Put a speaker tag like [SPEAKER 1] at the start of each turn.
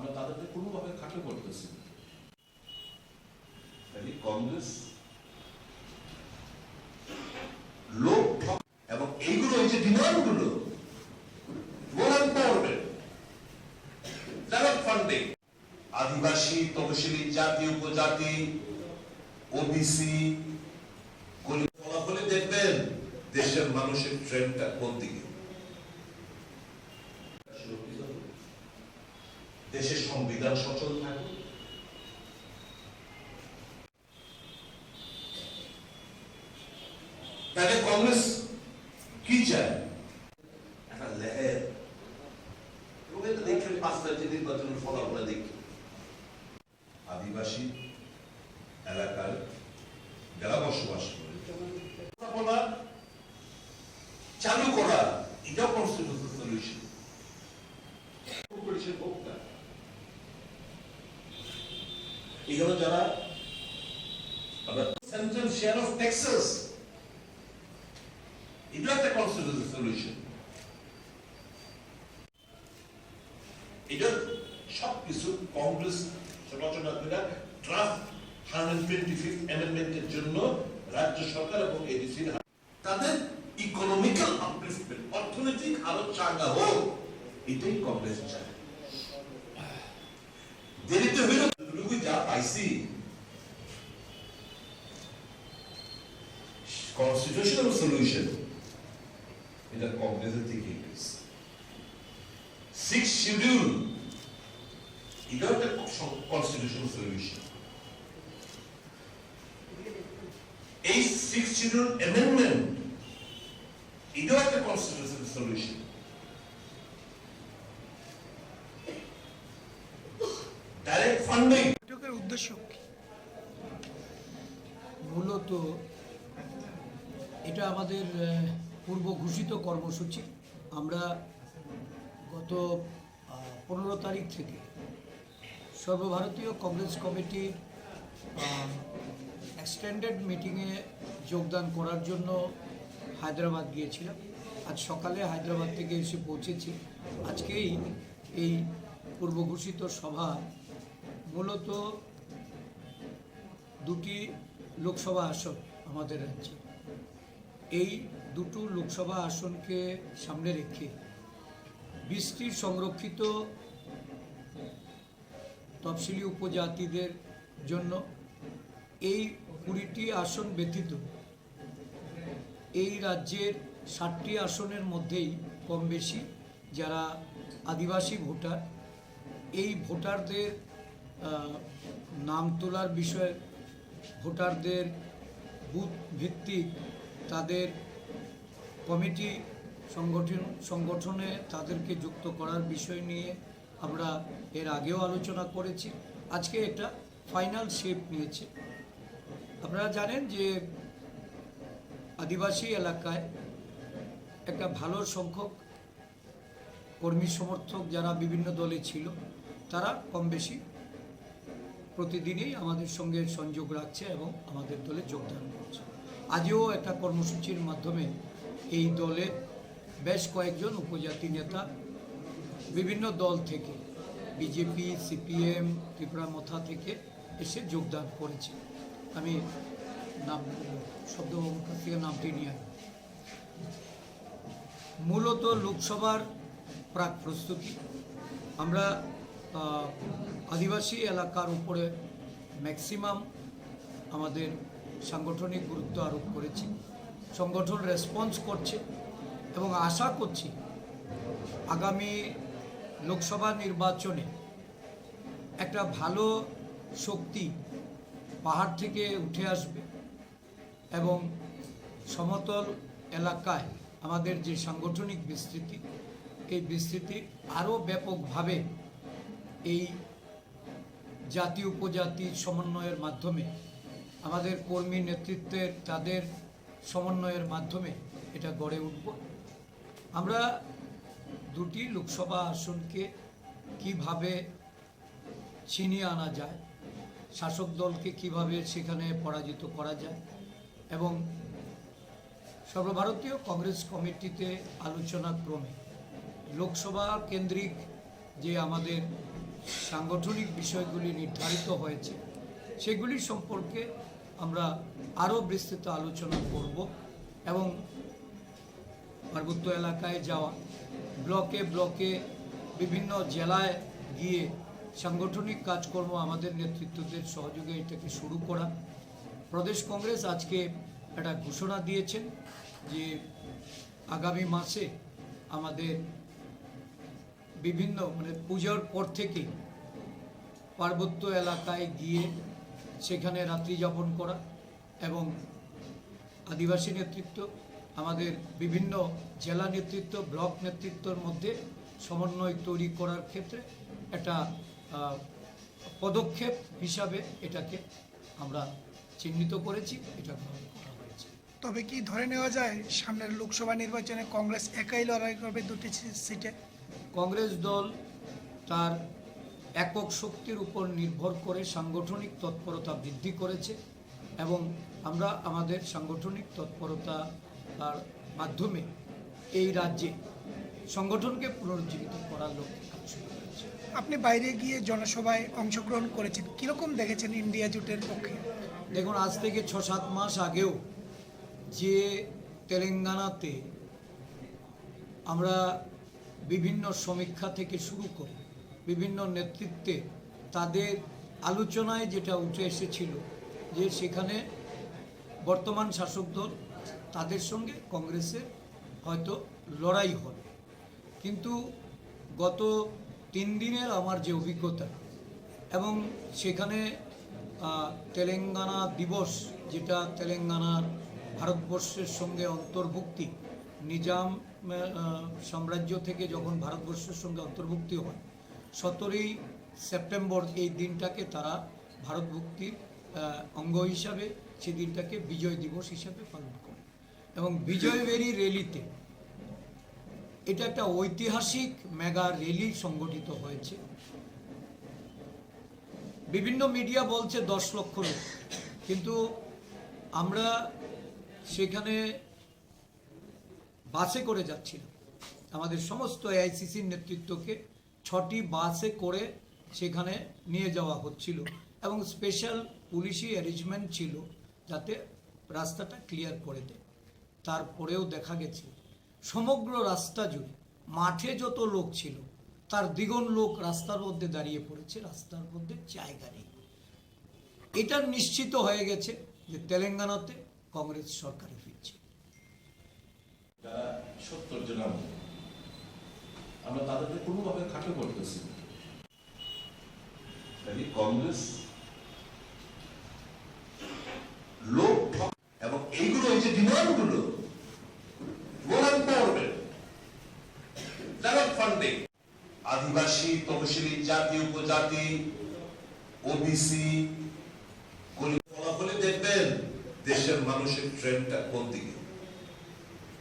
[SPEAKER 1] আমরা তাদেরকে কোনোভাবে খাটো করতেছি না।
[SPEAKER 2] কংগ্রেস লোক এবং এইগুলো এই যে ডিমান্ডগুলো মোর এম্পাওয়ারমেন্ট, লেভেল ফান্ডিং, আদিবাসী, তপশিলি জাতি, উপজাতি, ওবিসি, ফলাফলে দেখবেন দেশের মানুষের ট্রেন্ডটা কোন দিকে। দেশের সংবিধান সচল থাকবে, তাহলে কংগ্রেস কি চায়? একটা লেহের এবং এটা দেখেন 5 তারিখে নির্বাচনের ফলাফল দেখি আদিবাসী এলাকার যারা বসবাস করে চালু করা, এটাও কনস্টিটিউশনাল সলিউশন। এখানে যারা সেন্ট্রাল শেয়ার অফ ট্যাক্সেস, এটা একটা কনস্টিটিউশনাল সলিউশন। এটা সবকিছু কংগ্রেস সমালোচনা করে ড্রাফট 125th অ্যামেন্ডমেন্টের জন্য রাজ্য সরকার এবং এডিসির তাদের ইকোনমিক্যাল আপলিফটমেন্ট, অর্থনৈতিক আরো চাঙ্গা হোক, এটাই কংগ্রেস চায়। দেরিতে হইল যা পাইছি কনস্টিটিউশনাল সলিউশন, এটা কংগ্রেসের থেকে গেছে। 6th শিডিউল, এটা একটা কনস্টিটিউশনাল সলিউশন। এই 6th শিডিউল অ্যামেন্ডমেন্ট, এটাও একটা কনস্টিটিউশনাল সলিউশন। ডাইরেক্ট ফান্ডিং
[SPEAKER 3] এটার উদ্দেশ্য কি? মূলত এটা আমাদের পূর্ব ঘোষিত কর্মসূচি। আমরা গত 15 তারিখ থেকে সর্বভারতীয় কংগ্রেস কমিটির এক্সটেন্ডেড মিটিংয়ে যোগদান করার জন্য হায়দ্রাবাদ গিয়েছিলাম। আজ সকালে হায়দ্রাবাদ থেকে এসে পৌঁছেছি। আজকেই এই পূর্ব ঘোষিত সভা মূলত 2টি লোকসভা আসন আমাদের রাজ্যে। এই 2টো লোকসভা আসনকে সামনে রেখে 20টি সংরক্ষিত তফসিলি উপজাতিদের জন্য এই 20টি আসন ব্যতীত এই রাজ্যের 60টি আসনের মধ্যেই কম বেশি যারা আদিবাসী ভোটার, এই ভোটারদের নাম তোলার বিষয়ে, ভোটারদের বুথ ভিত্তিক তাদের কমিটি সংগঠনে তাদেরকে যুক্ত করার বিষয় নিয়ে আমরা এর আগেও আলোচনা করেছি। আজকে এটা ফাইনাল শেপ নিয়েছে। আপনারা জানেন যে আদিবাসী এলাকায় একটা ভালো সংখ্যক কর্মী সমর্থক যারা বিভিন্ন দলে ছিল, তারা কম বেশি প্রতিদিনই আমাদের সঙ্গে সংযোগ রাখছে এবং আমাদের দলে যোগদান করছে। আজও একটা কর্মসূচির মাধ্যমে এই দলে বেশ কয়েকজন উপজাতি নেতা বিভিন্ন দল থেকে, বিজেপি, সিপিএম, ত্রিপুরা মথা থেকে এসে যোগদান করেছে। আমি নাম শব্দবাবুর কাছ থেকে নামটি নিয়ে মূলত লোকসভার প্রাক প্রস্তুতি। আমরা আদিবাসী এলাকার উপরে ম্যাক্সিমাম আমাদের সাংগঠনিক গুরুত্ব আরোপ করেছি। সংগঠন রেসপন্স করছে এবং আশা করছি আগামী লোকসভা নির্বাচনে একটা ভালো শক্তি পাহাড় থেকে উঠে আসবে এবং সমতল এলাকায় আমাদের যে সাংগঠনিক বিস্তৃতি, এই বিস্তৃতি আরও ব্যাপকভাবে এই জাতি উপজাতি সমন্বয়ের মাধ্যমে, আমাদের কর্মী নেতৃত্বের তাদের সমন্বয়ের মাধ্যমে এটা গড়ে উঠব। আমরা 2টি লোকসভা আসনকে কিভাবে ছিনিয়ে আনা যায়, শাসক দলকে কিভাবে সেখানে পরাজিত করা যায় এবং সর্বভারতীয় কংগ্রেস কমিটিতে আলোচনা ক্রমে লোকসভা কেন্দ্রিক যে আমাদের সাংগঠনিক বিষয়গুলি নির্ধারিত হয়েছে সেগুলি সম্পর্কে আমরা আরও বিস্তৃত আলোচনা করব এবং পার্বত্য এলাকায় যাওয়া, ব্লকে ব্লকে বিভিন্ন জেলায় গিয়ে সাংগঠনিক কাজকর্ম আমাদের নেতৃত্বদের সহযোগে এটাকে শুরু করা। প্রদেশ কংগ্রেস আজকে একটা ঘোষণা দিয়েছেন যে আগামী মাসে আমাদের বিভিন্ন পুজোর পর থেকেই পার্বত্য এলাকায় গিয়ে সেখানে রাত্রি যাপন করা এবং আদিবাসী নেতৃত্ব, আমাদের বিভিন্ন জেলা নেতৃত্ব, ব্লক নেতৃত্বর মধ্যে সমন্বয় তৈরি করার ক্ষেত্রে একটা পদক্ষেপ হিসাবে এটাকে আমরা চিহ্নিত করেছি, এটা গ্রহণ করা হয়েছে।
[SPEAKER 4] তবে কি ধরে নেওয়া যায় সামনের লোকসভা নির্বাচনে কংগ্রেস একাই লড়াই করবে দুটি সিটে?
[SPEAKER 3] কংগ্রেস দল তার একক শক্তির উপর নির্ভর করে সাংগঠনিক তৎপরতা বৃদ্ধি করেছে এবং আমরা আমাদের সাংগঠনিক তৎপরতার মাধ্যমে এই রাজ্যে সংগঠনকে পুনরুজ্জীবিত করার লক্ষ্যে কাজ শুরু করেছে।
[SPEAKER 4] আপনি বাইরে গিয়ে জনসভায় অংশগ্রহণ করেছেন, কিরকম দেখেছেন ইন্ডিয়া জোটের পক্ষে?
[SPEAKER 3] দেখুন, আজ থেকে 6-7 মাস আগেও যে তেলেঙ্গানাতে আমরা বিভিন্ন সমীক্ষা থেকে শুরু করে বিভিন্ন নেতৃত্বে তাদের আলোচনায় যেটা উঠে এসেছিল যে সেখানে বর্তমান শাসক দল তাদের সঙ্গে কংগ্রেসের হয়তো লড়াই হবে, কিন্তু গত 3 দিনের আমার যে অভিজ্ঞতা এবং সেখানে তেলেঙ্গানা দিবস, যেটা তেলেঙ্গানার ভারতবর্ষের সঙ্গে অন্তর্ভুক্তি, নিজাম সাম্রাজ্য থেকে যখন ভারতবর্ষের সঙ্গে অন্তর্ভুক্তি হয় 17ই সেপ্টেম্বর, এই দিনটাকে তারা ভারতভুক্তির অঙ্গ হিসাবে সেই দিনটাকে বিজয় দিবস হিসাবে পালন করে এবং বিজয় বেরি র্যালিতে এটা একটা ঐতিহাসিক মেগা র্যালি সংগঠিত হয়েছে। বিভিন্ন মিডিয়া বলছে 10 লক্ষ লোক, কিন্তু আমরা সেখানে বাসে করে যাচ্ছিলাম। আমাদের সমস্ত এআইসিসির নেতৃত্বকে 6টি বাসে করে সেখানে নিয়ে যাওয়া হচ্ছিল এবং স্পেশাল পুলিশি অ্যারেঞ্জমেন্ট ছিল যাতে রাস্তাটা ক্লিয়ার করে দেয়। তারপরেও দেখা গেছে সমগ্র রাস্তা জুড়ে মাঠে যত লোক ছিল তার দ্বিগুণ লোক রাস্তার মধ্যে দাঁড়িয়ে পড়েছে, রাস্তার মধ্যে জায়গা নেই। এটা নিশ্চিত হয়ে গেছে যে তেলেঙ্গানাতে কংগ্রেস সরকারে ফিরছে।
[SPEAKER 1] যারা 70 জনের মতো, আমরা তাদেরকে কোনোভাবে খাটো করতেছি না।
[SPEAKER 2] কংগ্রেস লোক এবং এইগুলো, এই যে ডিমান্ডগুলো, ফান্ডিং, আদিবাসী, তপশিলি জাতি, উপজাতি, ওবিসি, ফলাফলে দেখবেন দেশের মানুষের ট্রেন্ডটা কোন দিকে।